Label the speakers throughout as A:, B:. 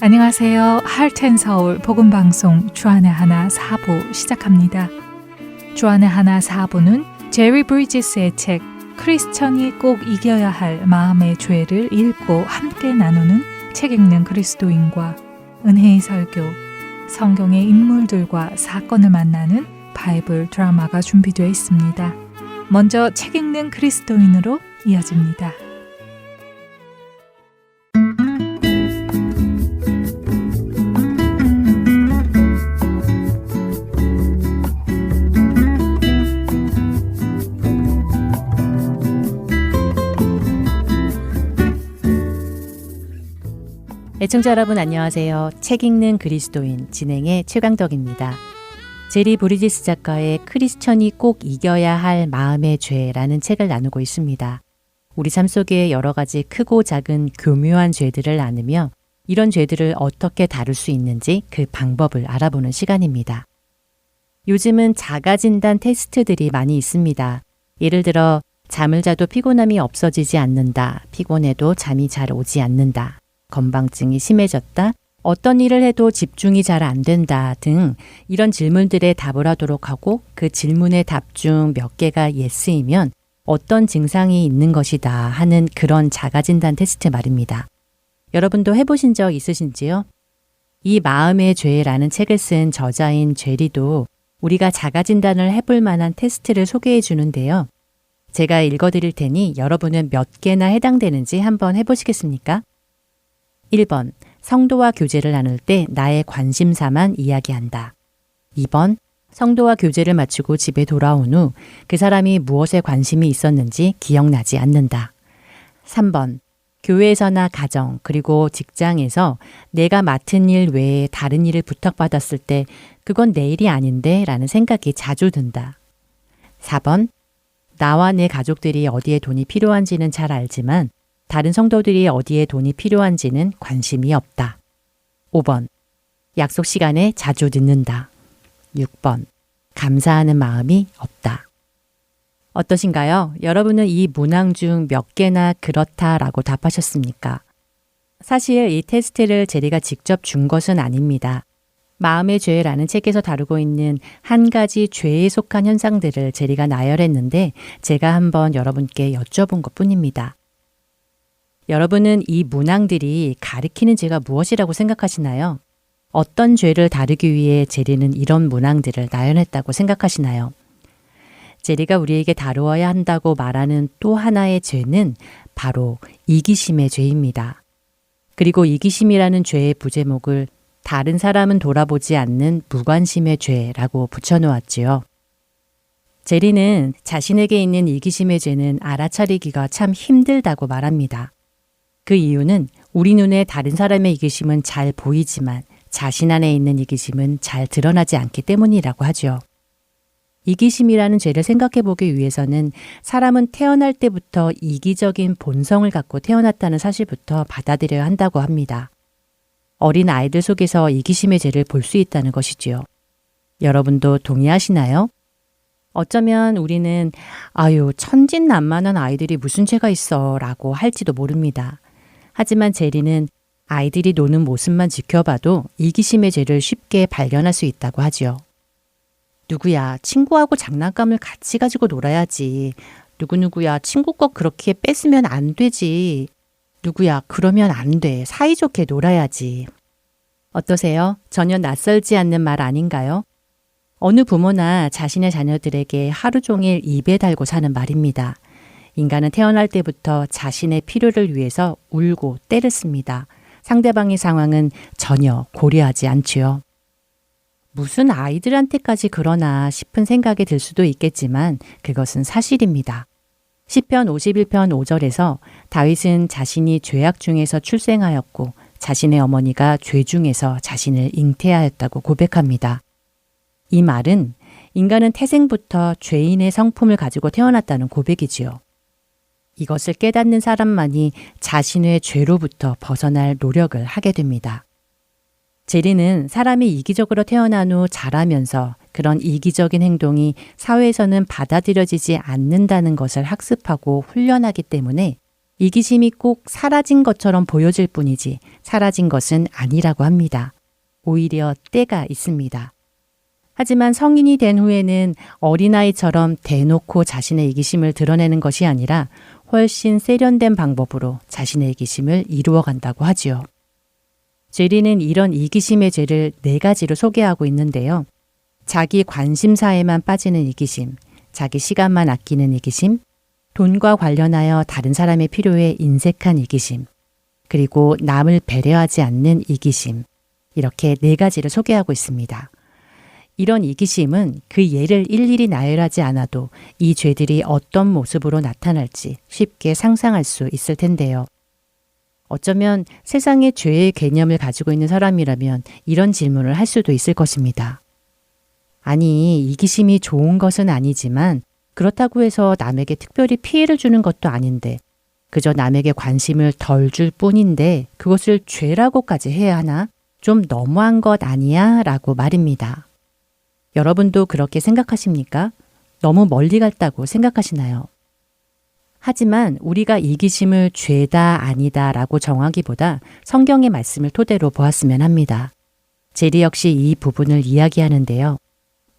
A: 안녕하세요. 할텐서울 복음방송 주안의 하나 4부 시작합니다. 주안의 하나 4부는 제리 브리지스의 책 크리스천이 꼭 이겨야 할 마음의 죄를 읽고 함께 나누는 책 읽는 그리스도인과 은혜의 설교, 성경의 인물들과 사건을 만나는 바이블 드라마가 준비되어 있습니다. 먼저 책 읽는 그리스도인으로 이어집니다.
B: 애청자 여러분 안녕하세요. 책 읽는 그리스도인 진행의 최강덕입니다. 제리 브리지스 작가의 크리스천이 꼭 이겨야 할 마음의 죄라는 책을 나누고 있습니다. 우리 삶 속에 여러 가지 크고 작은 교묘한 죄들을 나누며 이런 죄들을 어떻게 다룰 수 있는지 그 방법을 알아보는 시간입니다. 요즘은 자가진단 테스트들이 많이 있습니다. 예를 들어 잠을 자도 피곤함이 없어지지 않는다. 피곤해도 잠이 잘 오지 않는다. 건방증이 심해졌다. 어떤 일을 해도 집중이 잘 안 된다 등 이런 질문들에 답을 하도록 하고 그 질문의 답 중 몇 개가 예스이면 어떤 증상이 있는 것이다 하는 그런 자가진단 테스트 말입니다. 여러분도 해보신 적 있으신지요? 이 마음의 죄라는 책을 쓴 저자인 제리도 우리가 자가진단을 해볼 만한 테스트를 소개해 주는데요. 제가 읽어드릴 테니 여러분은 몇 개나 해당되는지 한번 해보시겠습니까? 1번, 성도와 교제를 나눌 때 나의 관심사만 이야기한다. 2번, 성도와 교제를 마치고 집에 돌아온 후 그 사람이 무엇에 관심이 있었는지 기억나지 않는다. 3번, 교회에서나 가정 그리고 직장에서 내가 맡은 일 외에 다른 일을 부탁받았을 때 그건 내 일이 아닌데 라는 생각이 자주 든다. 4번, 나와 내 가족들이 어디에 돈이 필요한지는 잘 알지만 다른 성도들이 어디에 돈이 필요한지는 관심이 없다. 5번. 약속 시간에 자주 늦는다. 6번. 감사하는 마음이 없다. 어떠신가요? 여러분은 이 문항 중 몇 개나 그렇다라고 답하셨습니까? 사실 이 테스트를 제리가 직접 준 것은 아닙니다. 마음의 죄라는 책에서 다루고 있는 한 가지 죄에 속한 현상들을 제리가 나열했는데 제가 한번 여러분께 여쭤본 것뿐입니다. 여러분은 이 문항들이 가리키는 죄가 무엇이라고 생각하시나요? 어떤 죄를 다루기 위해 제리는 이런 문항들을 나열했다고 생각하시나요? 제리가 우리에게 다루어야 한다고 말하는 또 하나의 죄는 바로 이기심의 죄입니다. 그리고 이기심이라는 죄의 부제목을 다른 사람은 돌아보지 않는 무관심의 죄라고 붙여놓았지요. 제리는 자신에게 있는 이기심의 죄는 알아차리기가 참 힘들다고 말합니다. 그 이유는 우리 눈에 다른 사람의 이기심은 잘 보이지만 자신 안에 있는 이기심은 잘 드러나지 않기 때문이라고 하죠. 이기심이라는 죄를 생각해 보기 위해서는 사람은 태어날 때부터 이기적인 본성을 갖고 태어났다는 사실부터 받아들여야 한다고 합니다. 어린 아이들 속에서 이기심의 죄를 볼 수 있다는 것이지요. 여러분도 동의하시나요? 어쩌면 우리는 아유 천진난만한 아이들이 무슨 죄가 있어 라고 할지도 모릅니다. 하지만 제리는 아이들이 노는 모습만 지켜봐도 이기심의 죄를 쉽게 발견할 수 있다고 하지요. 누구야, 친구하고 장난감을 같이 가지고 놀아야지. 누구누구야, 친구 거 그렇게 뺏으면 안 되지. 누구야, 그러면 안 돼. 사이좋게 놀아야지. 어떠세요? 전혀 낯설지 않는 말 아닌가요? 어느 부모나 자신의 자녀들에게 하루 종일 입에 달고 사는 말입니다. 인간은 태어날 때부터 자신의 필요를 위해서 울고 떼를 씁니다. 상대방의 상황은 전혀 고려하지 않지요. 무슨 아이들한테까지 그러나 싶은 생각이 들 수도 있겠지만 그것은 사실입니다. 시편 51편 5절에서 다윗은 자신이 죄악 중에서 출생하였고 자신의 어머니가 죄 중에서 자신을 잉태하였다고 고백합니다. 이 말은 인간은 태생부터 죄인의 성품을 가지고 태어났다는 고백이지요. 이것을 깨닫는 사람만이 자신의 죄로부터 벗어날 노력을 하게 됩니다. 제리는 사람이 이기적으로 태어난 후 자라면서 그런 이기적인 행동이 사회에서는 받아들여지지 않는다는 것을 학습하고 훈련하기 때문에 이기심이 꼭 사라진 것처럼 보여질 뿐이지 사라진 것은 아니라고 합니다. 오히려 때가 있습니다. 하지만 성인이 된 후에는 어린아이처럼 대놓고 자신의 이기심을 드러내는 것이 아니라 훨씬 세련된 방법으로 자신의 이기심을 이루어간다고 하지요. 제리는 이런 이기심의 죄를 4가지로 소개하고 있는데요. 자기 관심사에만 빠지는 이기심, 자기 시간만 아끼는 이기심, 돈과 관련하여 다른 사람의 필요에 인색한 이기심, 그리고 남을 배려하지 않는 이기심, 이렇게 4가지를 소개하고 있습니다. 이런 이기심은 그 예를 일일이 나열하지 않아도 이 죄들이 어떤 모습으로 나타날지 쉽게 상상할 수 있을 텐데요. 어쩌면 세상에 죄의 개념을 가지고 있는 사람이라면 이런 질문을 할 수도 있을 것입니다. 아니, 이기심이 좋은 것은 아니지만 그렇다고 해서 남에게 특별히 피해를 주는 것도 아닌데 그저 남에게 관심을 덜 줄 뿐인데 그것을 죄라고까지 해야 하나? 좀 너무한 것 아니야? 라고 말입니다. 여러분도 그렇게 생각하십니까? 너무 멀리 갔다고 생각하시나요? 하지만 우리가 이기심을 죄다 아니다 라고 정하기보다 성경의 말씀을 토대로 보았으면 합니다. 제리 역시 이 부분을 이야기하는데요.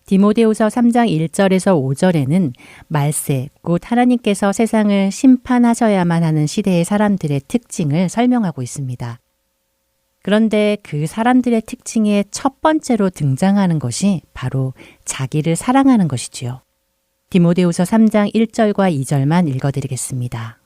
B: 디모데후서 3장 1절에서 5절에는 말세, 곧 하나님께서 세상을 심판하셔야만 하는 시대의 사람들의 특징을 설명하고 있습니다. 그런데 그 사람들의 특징의 첫 번째로 등장하는 것이 바로 자기를 사랑하는 것이지요. 디모데후서 3장 1절과 2절만 읽어드리겠습니다.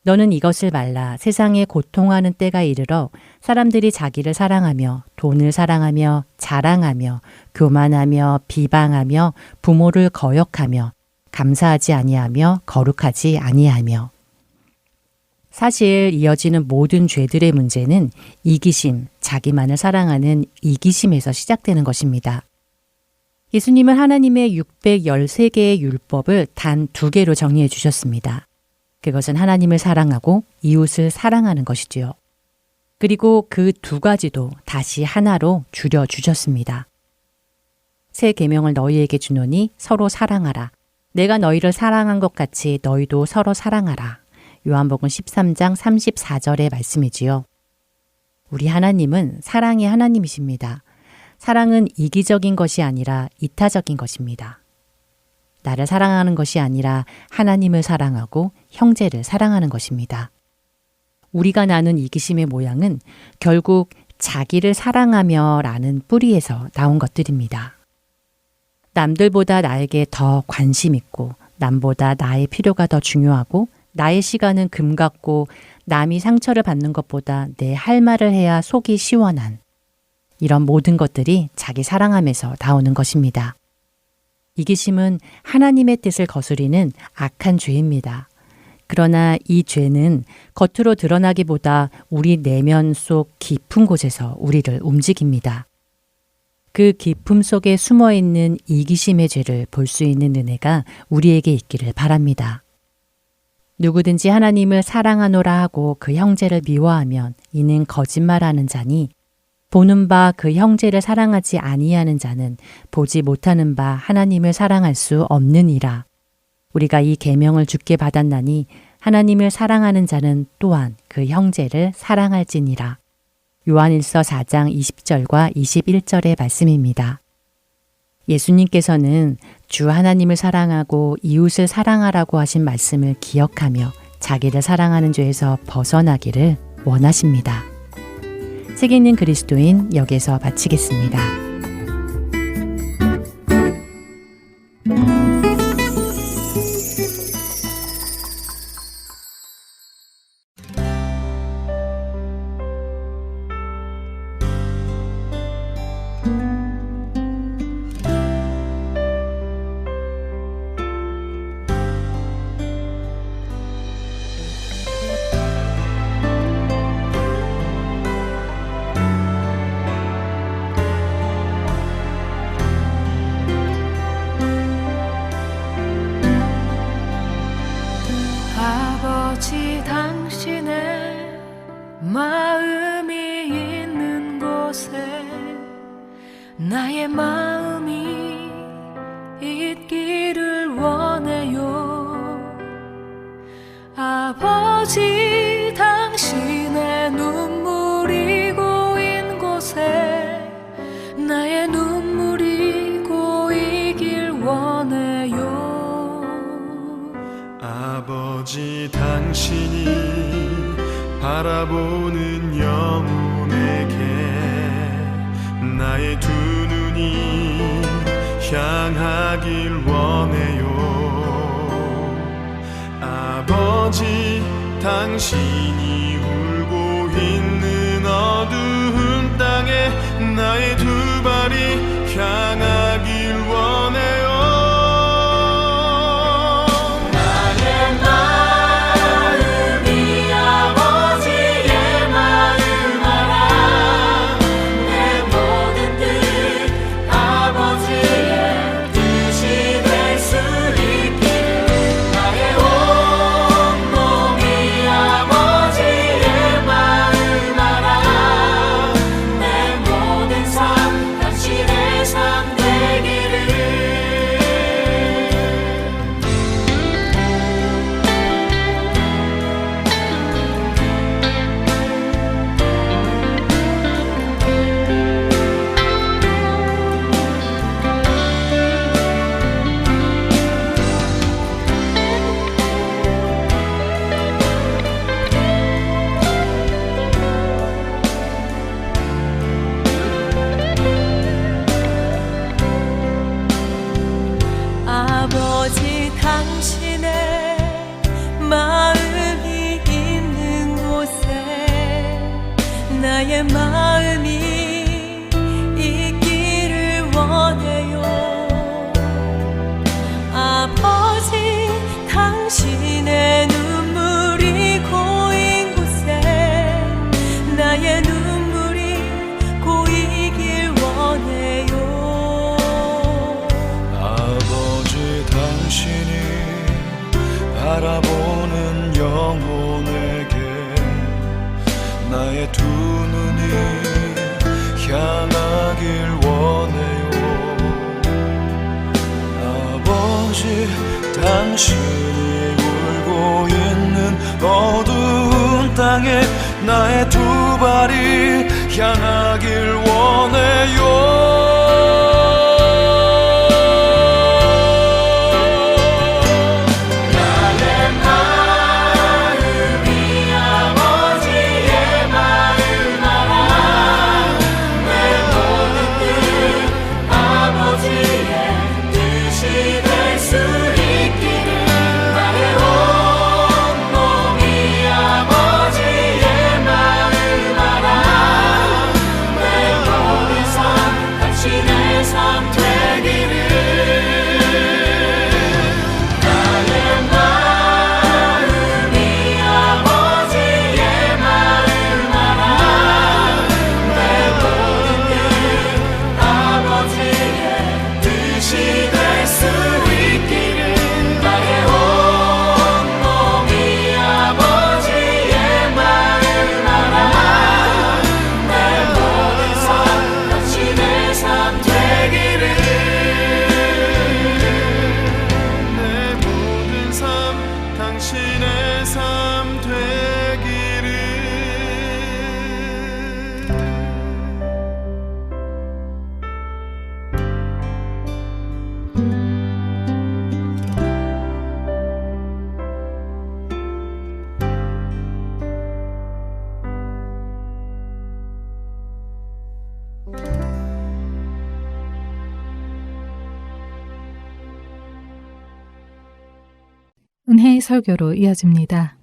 B: 너는 이것을 말라. 세상에 고통하는 때가 이르러 사람들이 자기를 사랑하며 돈을 사랑하며 자랑하며 교만하며 비방하며 부모를 거역하며 감사하지 아니하며 거룩하지 아니하며. 사실 이어지는 모든 죄들의 문제는 이기심, 자기만을 사랑하는 이기심에서 시작되는 것입니다. 예수님은 하나님의 613개의 율법을 단 2개로 정리해 주셨습니다. 그것은 하나님을 사랑하고 이웃을 사랑하는 것이지요. 그리고 그 2가지도 다시 하나로 줄여 주셨습니다. 새 계명을 너희에게 주노니 서로 사랑하라. 내가 너희를 사랑한 것 같이 너희도 서로 사랑하라. 요한복음 13장 34절의 말씀이지요. 우리 하나님은 사랑의 하나님이십니다. 사랑은 이기적인 것이 아니라 이타적인 것입니다. 나를 사랑하는 것이 아니라 하나님을 사랑하고 형제를 사랑하는 것입니다. 우리가 나눈 이기심의 모양은 결국 자기를 사랑하며 라는 뿌리에서 나온 것들입니다. 남들보다 나에게 더 관심 있고 남보다 나의 필요가 더 중요하고 나의 시간은 금 같고 남이 상처를 받는 것보다 내 할 말을 해야 속이 시원한 이런 모든 것들이 자기 사랑함에서 나오는 것입니다. 이기심은 하나님의 뜻을 거스리는 악한 죄입니다. 그러나 이 죄는 겉으로 드러나기보다 우리 내면 속 깊은 곳에서 우리를 움직입니다. 그 깊음 속에 숨어 있는 이기심의 죄를 볼 수 있는 은혜가 우리에게 있기를 바랍니다. 누구든지 하나님을 사랑하노라 하고 그 형제를 미워하면 이는 거짓말하는 자니 보는 바 그 형제를 사랑하지 아니하는 자는 보지 못하는 바 하나님을 사랑할 수 없느니라. 우리가 이 계명을 주께 받았나니 하나님을 사랑하는 자는 또한 그 형제를 사랑할지니라. 요한일서 4장 20절과 21절의 말씀입니다. 예수님께서는 주 하나님을 사랑하고 이웃을 사랑하라고 하신 말씀을 기억하며 자기를 사랑하는 죄에서 벗어나기를 원하십니다. 책 읽는 그리스도인 여기서 마치겠습니다.
C: 아버지 당신의 마음이 있는 곳에 나의 마음이 있기를 원해요. 아버지 나의 눈물이 고이길 원해요.
D: 아버지 당신이 바라보는 영혼에게 나의 두 눈이 향하길 원해요. 아버지 당신이 울고 있는 어두운 땅에 나의 두 발이 향하길 원해요.
C: 아버지 당신의 마음이 있는 곳에 나의 마음이 있기를 원해요. 아버지 당신의 눈물이 고인 곳에 나의 눈물이 고이길 원해요.
D: 당신이 바라보는 영혼에게 나의 두 눈이 향하길 원해요. 아버지 당신이 울고 있는 어두운 땅에 나의 두 발이 향하길 원해요.
A: 은혜의 설교로 이어집니다.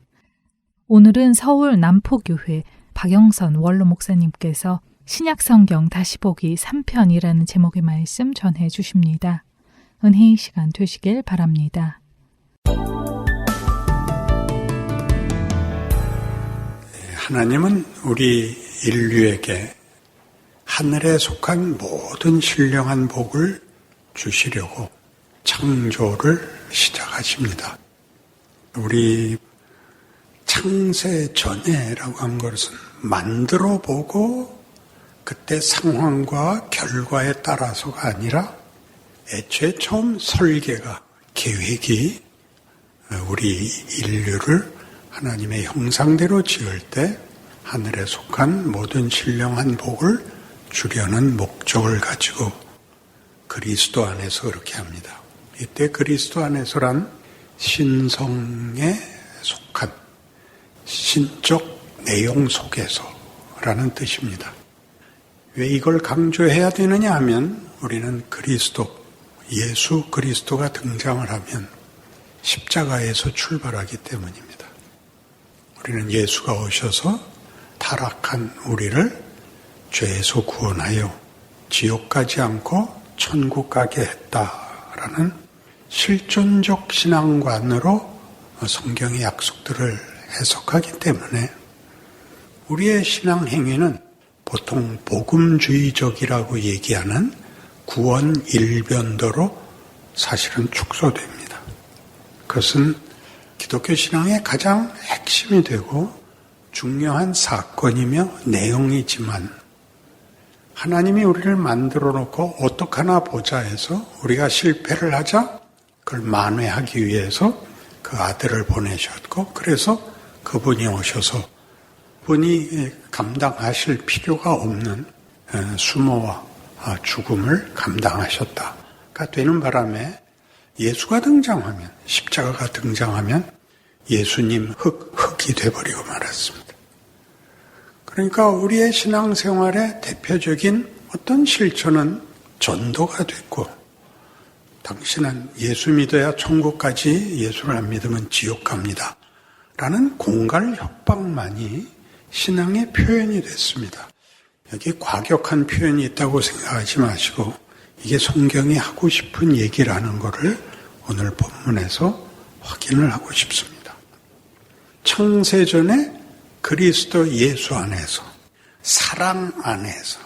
A: 오늘은 서울 남포교회 박영선 원로 목사님께서 신약성경 다시 보기 3편이라는 제목의 말씀 전해 주십니다. 은혜의 시간 되시길 바랍니다.
E: 하나님은 우리 인류에게 하늘에 속한 모든 신령한 복을 주시려고 창조를 시작하십니다. 우리 창세 전에라고 한 것은 만들어 보고 그때 상황과 결과에 따라서가 아니라 애초에 처음 설계가, 계획이 우리 인류를 하나님의 형상대로 지을 때 하늘에 속한 모든 신령한 복을 주려는 목적을 가지고 그리스도 안에서 그렇게 합니다. 이때 그리스도 안에서란 신성에 속한 신적 내용 속에서라는 뜻입니다. 왜 이걸 강조해야 되느냐 하면 우리는 그리스도, 예수 그리스도가 등장을 하면 십자가에서 출발하기 때문입니다. 우리는 예수가 오셔서 타락한 우리를 죄에서 구원하여 지옥 가지 않고 천국 가게 했다라는 실존적 신앙관으로 성경의 약속들을 해석하기 때문에 우리의 신앙 행위는 보통 복음주의적이라고 얘기하는 구원 일변도로 사실은 축소됩니다. 그것은 기독교 신앙의 가장 핵심이 되고 중요한 사건이며 내용이지만 하나님이 우리를 만들어 놓고 어떡하나 보자 해서 우리가 실패를 하자 그걸 만회하기 위해서 그 아들을 보내셨고 그래서 그분이 오셔서 그분이 감당하실 필요가 없는 수모와 죽음을 감당하셨다가 되는 바람에 예수가 등장하면 십자가가 등장하면 예수님 흙이 돼버리고 말았습니다. 그러니까 우리의 신앙생활의 대표적인 어떤 실천은 전도가 됐고 당신은 예수 믿어야 천국 가지 예수를 안 믿으면 지옥 갑니다. 라는 공갈 협박만이 신앙의 표현이 됐습니다. 여기 과격한 표현이 있다고 생각하지 마시고 이게 성경이 하고 싶은 얘기라는 것을 오늘 본문에서 확인을 하고 싶습니다. 창세전에 그리스도 예수 안에서 사랑 안에서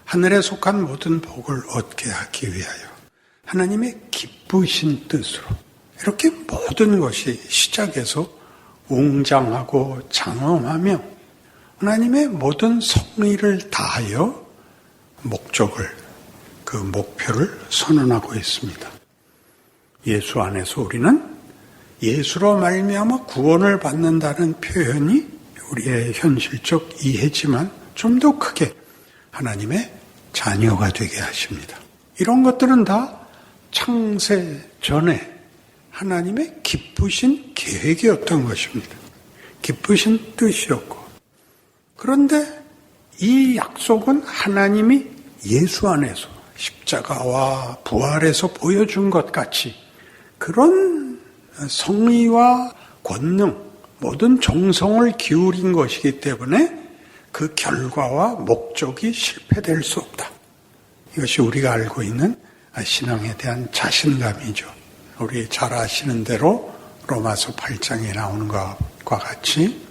E: 하늘에 속한 모든 복을 얻게 하기 위하여 하나님의 기쁘신 뜻으로 이렇게 모든 것이 시작해서 웅장하고 장엄하며 하나님의 모든 성의를 다하여 목적을 그 목표를 선언하고 있습니다. 예수 안에서 우리는 예수로 말미암아 구원을 받는다는 표현이 우리의 현실적 이해지만 좀 더 크게 하나님의 자녀가 되게 하십니다. 이런 것들은 다 창세 전에 하나님의 기쁘신 계획이었던 것입니다. 기쁘신 뜻이었고 그런데 이 약속은 하나님이 예수 안에서 십자가와 부활에서 보여준 것 같이 그런 성의와 권능 모든 정성을 기울인 것이기 때문에 그 결과와 목적이 실패될 수 없다. 이것이 우리가 알고 있는 신앙에 대한 자신감이죠. 우리 잘 아시는 대로 로마서 8장에 나오는 것과 같이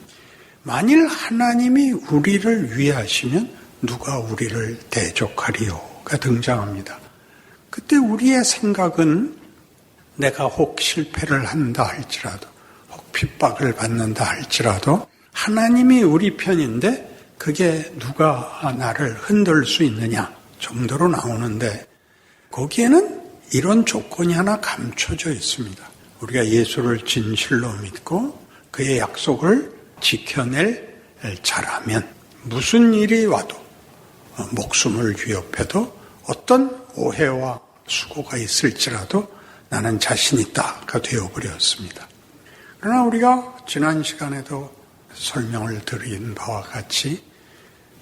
E: 만일 하나님이 우리를 위하시면 누가 우리를 대적하리요가 등장합니다. 그때 우리의 생각은 내가 혹 실패를 한다 할지라도 혹 핍박을 받는다 할지라도 하나님이 우리 편인데 그게 누가 나를 흔들 수 있느냐 정도로 나오는데 거기에는 이런 조건이 하나 감춰져 있습니다. 우리가 예수를 진실로 믿고 그의 약속을 지켜낼 자라면 무슨 일이 와도 목숨을 위협해도 어떤 오해와 수고가 있을지라도 나는 자신 있다가 되어버렸습니다. 그러나 우리가 지난 시간에도 설명을 드린 바와 같이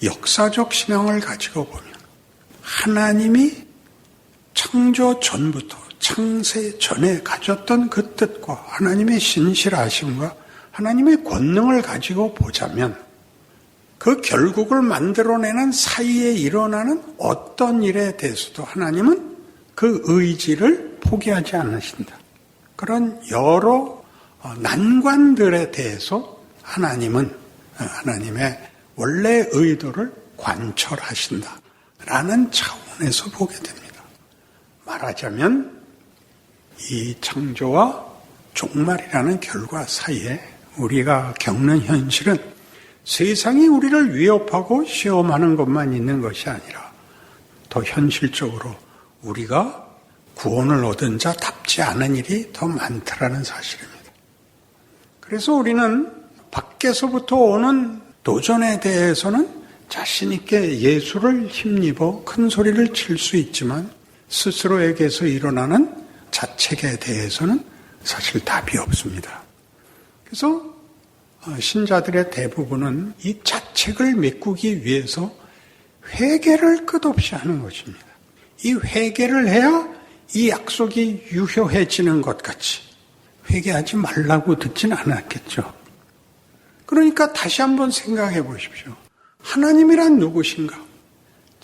E: 역사적 신앙을 가지고 보면 하나님이 창조 전부터 창세 전에 가졌던 그 뜻과 하나님의 신실하심과 하나님의 권능을 가지고 보자면 그 결국을 만들어내는 사이에 일어나는 어떤 일에 대해서도 하나님은 그 의지를 포기하지 않으신다. 그런 여러 난관들에 대해서 하나님은 하나님의 원래 의도를 관철하신다. 라는 차원에서 보게 됩니다. 말하자면 이 창조와 종말이라는 결과 사이에 우리가 겪는 현실은 세상이 우리를 위협하고 시험하는 것만 있는 것이 아니라 더 현실적으로 우리가 구원을 얻은 자답지 않은 일이 더 많다라는 사실입니다. 그래서 우리는 밖에서부터 오는 도전에 대해서는 자신 있게 예수를 힘입어 큰 소리를 칠 수 있지만 스스로에게서 일어나는 자책에 대해서는 사실 답이 없습니다. 그래서 신자들의 대부분은 이 자책을 메꾸기 위해서 회개를 끝없이 하는 것입니다. 이 회개를 해야 이 약속이 유효해지는 것 같이 회개하지 말라고 듣진 않았겠죠. 그러니까 다시 한번 생각해 보십시오. 하나님이란 누구신가?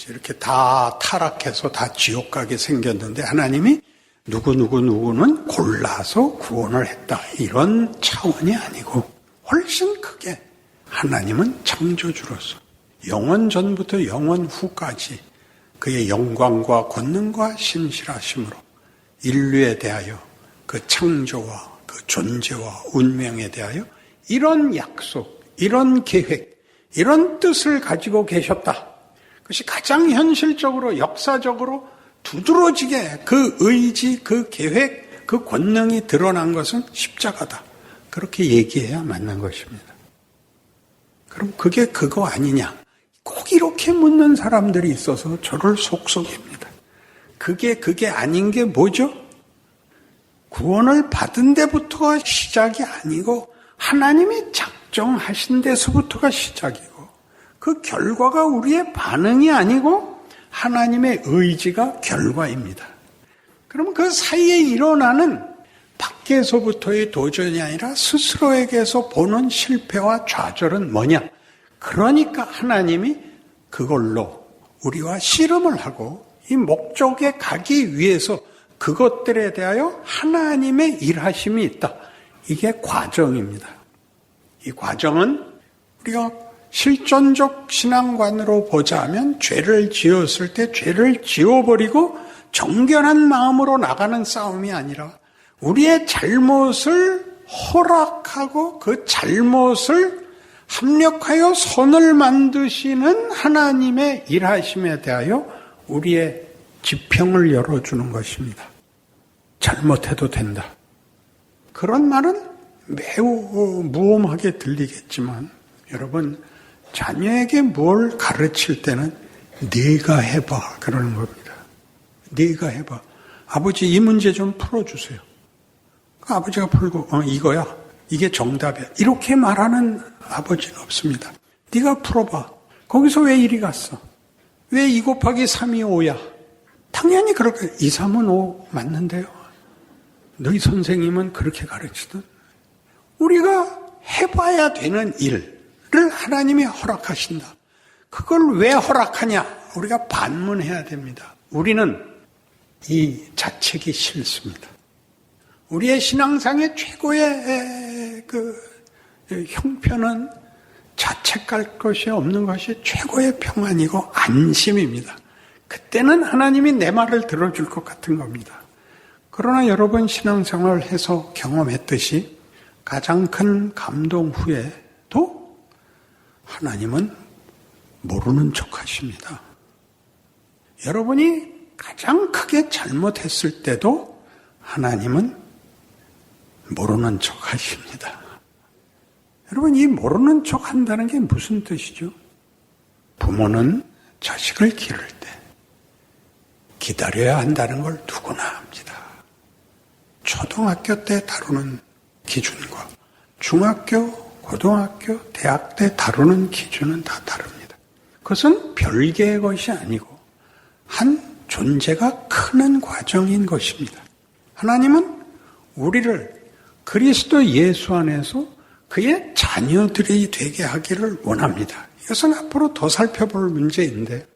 E: 이렇게 다 타락해서 다 지옥 가게 생겼는데 하나님이 누구는 골라서 구원을 했다. 이런 차원이 아니고 훨씬 크게 하나님은 창조주로서 영원 전부터 영원 후까지 그의 영광과 권능과 신실하심으로 인류에 대하여 그 창조와 그 존재와 운명에 대하여 이런 약속, 이런 계획, 이런 뜻을 가지고 계셨다. 그것이 가장 현실적으로 역사적으로 두드러지게 그 의지, 그 계획, 그 권능이 드러난 것은 십자가다. 그렇게 얘기해야 맞는 것입니다. 그럼 그게 그거 아니냐? 꼭 이렇게 묻는 사람들이 있어서 저를 속속입니다. 그게 아닌 게 뭐죠? 구원을 받은 데부터가 시작이 아니고 하나님이 작정하신 데서부터가 시작이고 그 결과가 우리의 반응이 아니고 하나님의 의지가 결과입니다. 그럼 그 사이에 일어나는 밖에서부터의 도전이 아니라 스스로에게서 보는 실패와 좌절은 뭐냐? 그러니까 하나님이 그걸로 우리와 씨름을 하고 이 목적에 가기 위해서 그것들에 대하여 하나님의 일하심이 있다. 이게 과정입니다. 이 과정은 우리가 실존적 신앙관으로 보자면 죄를 지었을 때 죄를 지워버리고 정결한 마음으로 나가는 싸움이 아니라 우리의 잘못을 허락하고 그 잘못을 합력하여 선을 만드시는 하나님의 일하심에 대하여 우리의 지평을 열어주는 것입니다. 잘못해도 된다. 그런 말은 매우 무엄하게 들리겠지만 여러분 자녀에게 뭘 가르칠 때는 네가 해봐 그러는 겁니다. 네가 해봐. 아버지 이 문제 좀 풀어주세요. 아버지가 풀고 이거야. 이게 정답이야. 이렇게 말하는 아버지는 없습니다. 네가 풀어봐. 거기서 왜 1이 갔어? 왜 2 곱하기 3이 5야? 당연히 그렇게 2, 3은 5 맞는데요. 너희 선생님은 그렇게 가르치던 우리가 해봐야 되는 일을 하나님이 허락하신다. 그걸 왜 허락하냐? 우리가 반문해야 됩니다. 우리는 이 자책이 싫습니다. 우리의 신앙상의 최고의 형편은 자책할 것이 없는 것이 최고의 평안이고 안심입니다. 그때는 하나님이 내 말을 들어줄 것 같은 겁니다. 그러나 여러분 신앙생활을 해서 경험했듯이 가장 큰 감동 후에도 하나님은 모르는 척 하십니다. 여러분이 가장 크게 잘못했을 때도 하나님은 모르는 척 하십니다. 여러분, 이 모르는 척 한다는 게 무슨 뜻이죠? 부모는 자식을 기를 때 기다려야 한다는 걸 누구나 압니다. 초등학교 때 다루는 기준과 중학교, 고등학교, 대학 때 다루는 기준은 다 다릅니다. 그것은 별개의 것이 아니고 한 존재가 크는 과정인 것입니다. 하나님은 우리를 그리스도 예수 안에서 그의 자녀들이 되게 하기를 원합니다. 이것은 앞으로 더 살펴볼 문제인데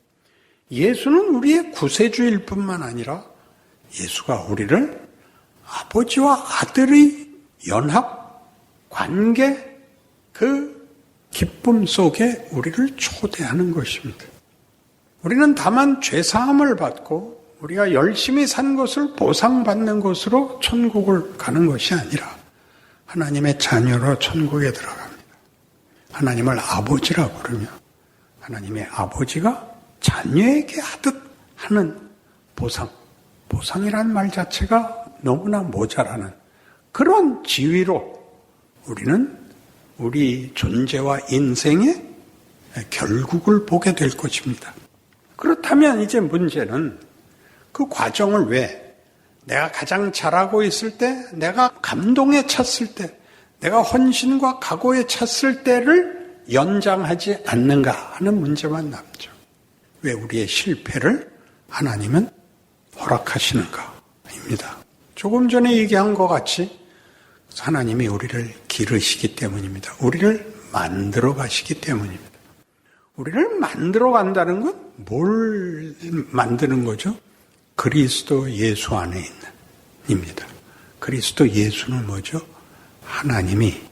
E: 예수는 우리의 구세주일 뿐만 아니라 예수가 우리를 아버지와 아들의 연합, 관계, 그 기쁨 속에 우리를 초대하는 것입니다. 우리는 다만 죄사함을 받고 우리가 열심히 산 것을 보상받는 것으로 천국을 가는 것이 아니라 하나님의 자녀로 천국에 들어갑니다. 하나님을 아버지라 부르며 하나님의 아버지가 자녀에게 하듯 하는 보상이란 말 자체가 너무나 모자라는 그런 지위로 우리는 우리 존재와 인생의 결국을 보게 될 것입니다. 그렇다면 이제 문제는 그 과정을 왜 내가 가장 잘하고 있을 때, 내가 감동에 찼을 때, 내가 헌신과 각오에 찼을 때를 연장하지 않는가 하는 문제만 남죠. 왜 우리의 실패를 하나님은 허락하시는가입니다. 조금 전에 얘기한 것 같이 하나님이 우리를 기르시기 때문입니다. 우리를 만들어 가시기 때문입니다. 우리를 만들어 간다는 건 뭘 만드는 거죠? 그리스도 예수 안에 있는 입니다. 그리스도 예수는 뭐죠? 하나님이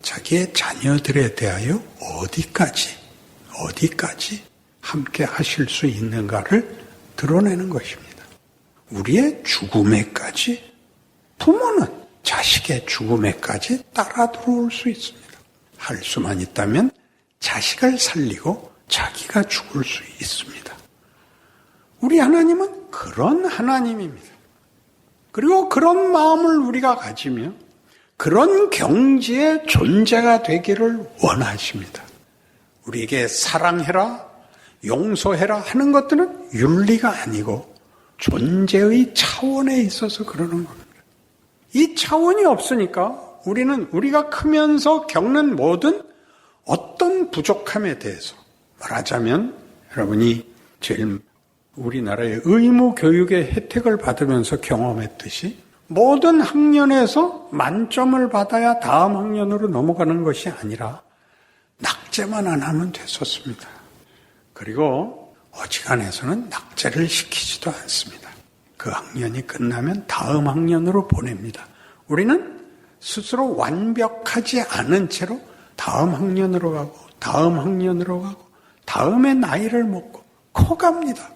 E: 자기의 자녀들에 대하여 어디까지 함께 하실 수 있는가를 드러내는 것입니다. 우리의 죽음에까지, 부모는 자식의 죽음에까지 따라 들어올 수 있습니다. 할 수만 있다면 자식을 살리고 자기가 죽을 수 있습니다. 우리 하나님은 그런 하나님입니다. 그리고 그런 마음을 우리가 가지며 그런 경지의 존재가 되기를 원하십니다. 우리에게 사랑해라, 용서해라 하는 것들은 윤리가 아니고 존재의 차원에 있어서 그러는 겁니다. 이 차원이 없으니까 우리는 우리가 크면서 겪는 모든 어떤 부족함에 대해서, 말하자면 여러분이 제일 우리나라의 의무 교육의 혜택을 받으면서 경험했듯이 모든 학년에서 만점을 받아야 다음 학년으로 넘어가는 것이 아니라 낙제만 안 하면 됐었습니다. 그리고 어지간해서는 낙제를 시키지도 않습니다. 그 학년이 끝나면 다음 학년으로 보냅니다. 우리는 스스로 완벽하지 않은 채로 다음 학년으로 가고 다음 학년으로 가고 다음에 나이를 먹고 커갑니다.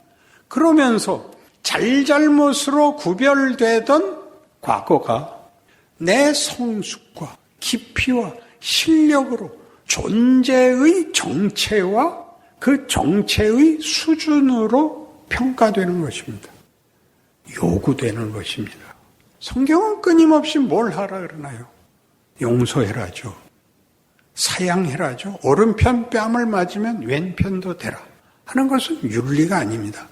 E: 그러면서 잘잘못으로 구별되던 과거가 내 성숙과 깊이와 실력으로 존재의 정체와 그 정체의 수준으로 평가되는 것입니다. 요구되는 것입니다. 성경은 끊임없이 뭘 하라 그러나요? 용서해라죠. 사양해라죠. 오른편 뺨을 맞으면 왼편도 대라 하는 것은 윤리가 아닙니다.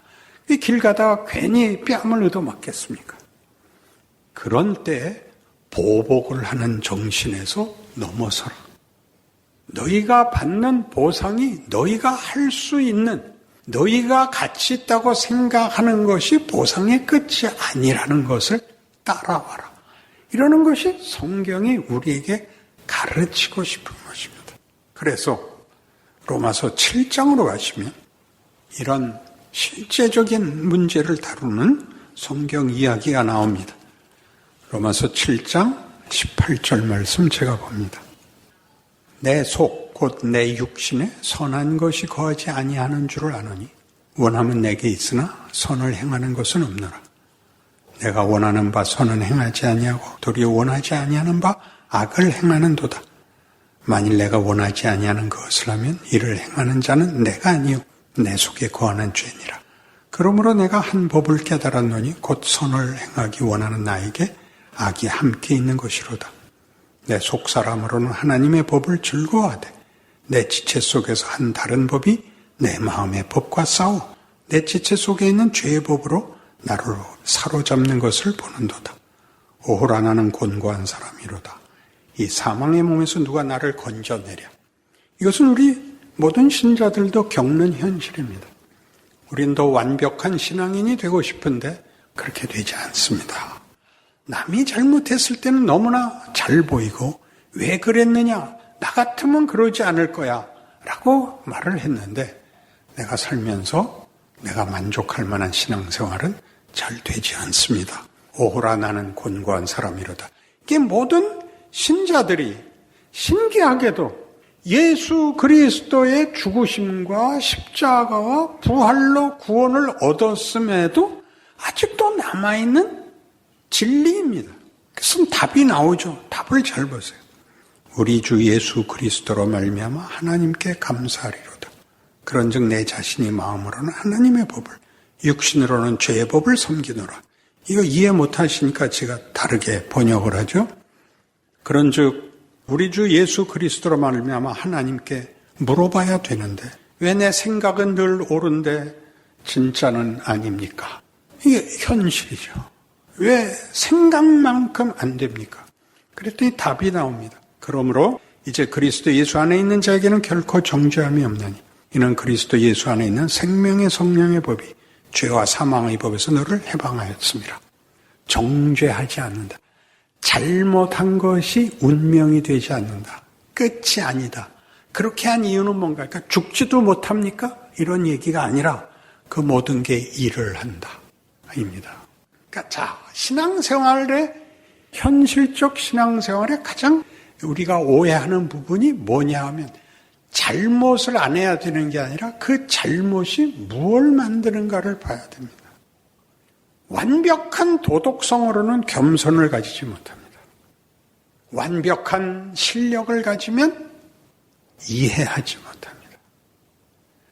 E: 길 가다가 괜히 뺨을 얻어맞겠습니까? 그런 때 보복을 하는 정신에서 넘어서라. 너희가 받는 보상이 너희가 할 수 있는, 너희가 가치 있다고 생각하는 것이 보상의 끝이 아니라는 것을 따라와라. 이러는 것이 성경이 우리에게 가르치고 싶은 것입니다. 그래서 로마서 7장으로 가시면 이런 실제적인 문제를 다루는 성경 이야기가 나옵니다. 로마서 7장 18절 말씀 제가 봅니다. 내 속 곧 내 육신에 선한 것이 거하지 아니하는 줄을 아노니 원함은 내게 있으나 선을 행하는 것은 없노라. 내가 원하는 바 선은 행하지 아니하고 도리어 원하지 아니하는 바 악을 행하는도다. 만일 내가 원하지 아니하는 것을 하면 이를 행하는 자는 내가 아니요 내 속에 거하는 죄니라. 그러므로 내가 한 법을 깨달았노니 곧 선을 행하기 원하는 나에게 악이 함께 있는 것이로다. 내 속사람으로는 하나님의 법을 즐거워하되 내 지체 속에서 한 다른 법이 내 마음의 법과 싸워 내 지체 속에 있는 죄의 법으로 나를 사로잡는 것을 보는도다. 오호라 나는 곤고한 사람이로다. 이 사망의 몸에서 누가 나를 건져내랴. 이것은 우리 모든 신자들도 겪는 현실입니다. 우린 더 완벽한 신앙인이 되고 싶은데 그렇게 되지 않습니다. 남이 잘못했을 때는 너무나 잘 보이고 왜 그랬느냐, 나 같으면 그러지 않을 거야 라고 말을 했는데 내가 살면서 내가 만족할 만한 신앙생활은 잘 되지 않습니다. 오호라 나는 곤고한 사람이로다. 이게 모든 신자들이 신기하게도 예수 그리스도의 죽으심과 십자가와 부활로 구원을 얻었음에도 아직도 남아있는 진리입니다. 그래서 답이 나오죠. 답을 잘 보세요. 우리 주 예수 그리스도로 말미암아 하나님께 감사하리로다. 그런즉 내 자신이 마음으로는 하나님의 법을, 육신으로는 죄의 법을 섬기노라. 이거 이해 못하시니까 제가 다르게 번역을 하죠. 그런즉 우리 주 예수 그리스도로 말미암아 하나님께 물어봐야 되는데 왜 내 생각은 늘 옳은데 진짜는 아닙니까? 이게 현실이죠. 왜 생각만큼 안 됩니까? 그랬더니 답이 나옵니다. 그러므로 이제 그리스도 예수 안에 있는 자에게는 결코 정죄함이 없나니 이는 그리스도 예수 안에 있는 생명의 성령의 법이 죄와 사망의 법에서 너를 해방하였습니다. 정죄하지 않는다. 잘못한 것이 운명이 되지 않는다. 끝이 아니다. 그렇게 한 이유는 뭔가? 그러니까 죽지도 못합니까? 이런 얘기가 아니라 그 모든 게 일을 한다. 입니다. 그러니까 자, 신앙생활의 현실적 신앙생활의 가장 우리가 오해하는 부분이 뭐냐 하면 잘못을 안 해야 되는 게 아니라 그 잘못이 무엇을 만드는가를 봐야 됩니다. 완벽한 도덕성으로는 겸손을 가지지 못합니다. 완벽한 실력을 가지면 이해하지 못합니다.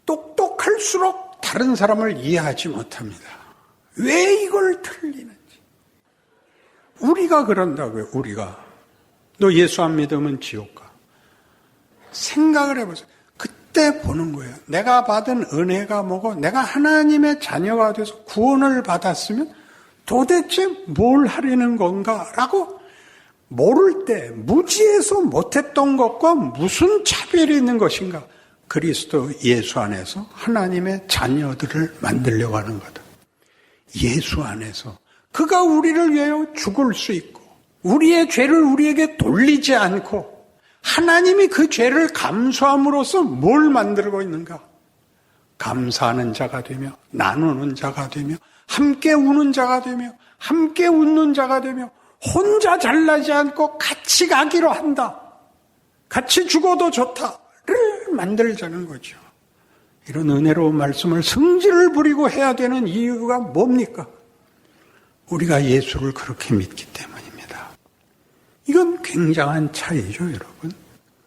E: 똑똑할수록 다른 사람을 이해하지 못합니다. 왜 이걸 틀리는지. 우리가 그런다고요, 우리가. 너 예수 안 믿으면 지옥 가. 생각을 해보세요. 그때 보는 거예요. 내가 받은 은혜가 뭐고 내가 하나님의 자녀가 돼서 구원을 받았으면 도대체 뭘 하려는 건가라고 모를 때 무지해서 못했던 것과 무슨 차별이 있는 것인가. 그리스도 예수 안에서 하나님의 자녀들을 만들려고 하는 거다. 예수 안에서 그가 우리를 위하여 죽을 수 있고 우리의 죄를 우리에게 돌리지 않고 하나님이 그 죄를 감수함으로써 뭘 만들고 있는가? 감사하는 자가 되며 나누는 자가 되며 함께 우는 자가 되며 함께 웃는 자가 되며 혼자 잘나지 않고 같이 가기로 한다. 같이 죽어도 좋다를 만들자는 거죠. 이런 은혜로운 말씀을 성질을 부리고 해야 되는 이유가 뭡니까? 우리가 예수를 그렇게 믿기 때문입니다. 이건 굉장한 차이죠, 여러분.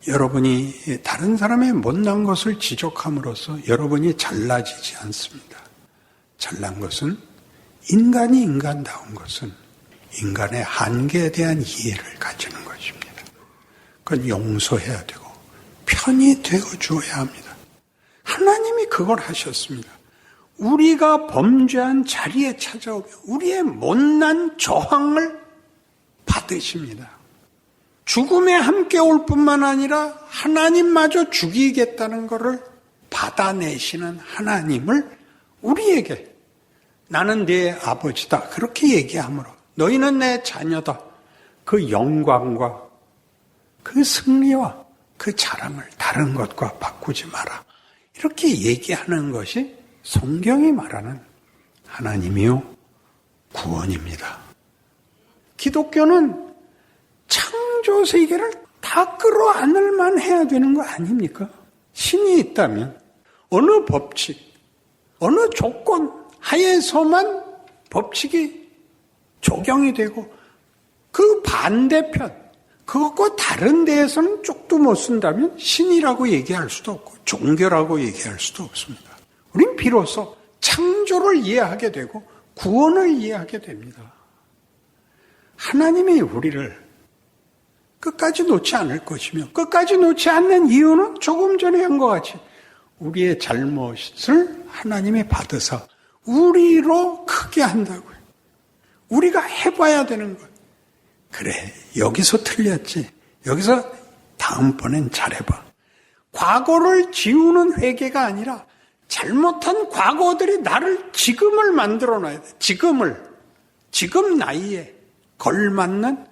E: 여러분이 다른 사람의 못난 것을 지적함으로써 여러분이 잘나지지 않습니다. 잘난 것은 인간이 인간다운 것은 인간의 한계에 대한 이해를 가지는 것입니다. 그건 용서해야 되고 편히 되어주어야 합니다. 하나님이 그걸 하셨습니다. 우리가 범죄한 자리에 찾아오며 우리의 못난 저항을 받으십니다. 죽음에 함께 올 뿐만 아니라 하나님마저 죽이겠다는 것을 받아내시는 하나님을 우리에게 나는 네 아버지다 그렇게 얘기하므로 너희는 내 자녀다 그 영광과 그 승리와 그 자랑을 다른 것과 바꾸지 마라 이렇게 얘기하는 것이 성경이 말하는 하나님이요 구원입니다. 기독교는 창조 세계를 다 끌어안을 만 해야 되는 거 아닙니까? 신이 있다면 어느 법칙, 어느 조건 하에서만 법칙이 적용이 되고 그 반대편, 그것과 다른 데에서는 쪽도 못 쓴다면 신이라고 얘기할 수도 없고 종교라고 얘기할 수도 없습니다. 우린 비로소 창조를 이해하게 되고 구원을 이해하게 됩니다. 하나님이 우리를 끝까지 놓지 않을 것이며 끝까지 놓지 않는 이유는 조금 전에 한 것 같이 우리의 잘못을 하나님이 받으사 우리로 크게 한다고요. 우리가 해봐야 되는 것. 그래, 여기서 틀렸지. 여기서 다음번엔 잘해봐. 과거를 지우는 회개가 아니라 잘못한 과거들이 나를 지금을 만들어놔야 돼. 지금 나이에 걸맞는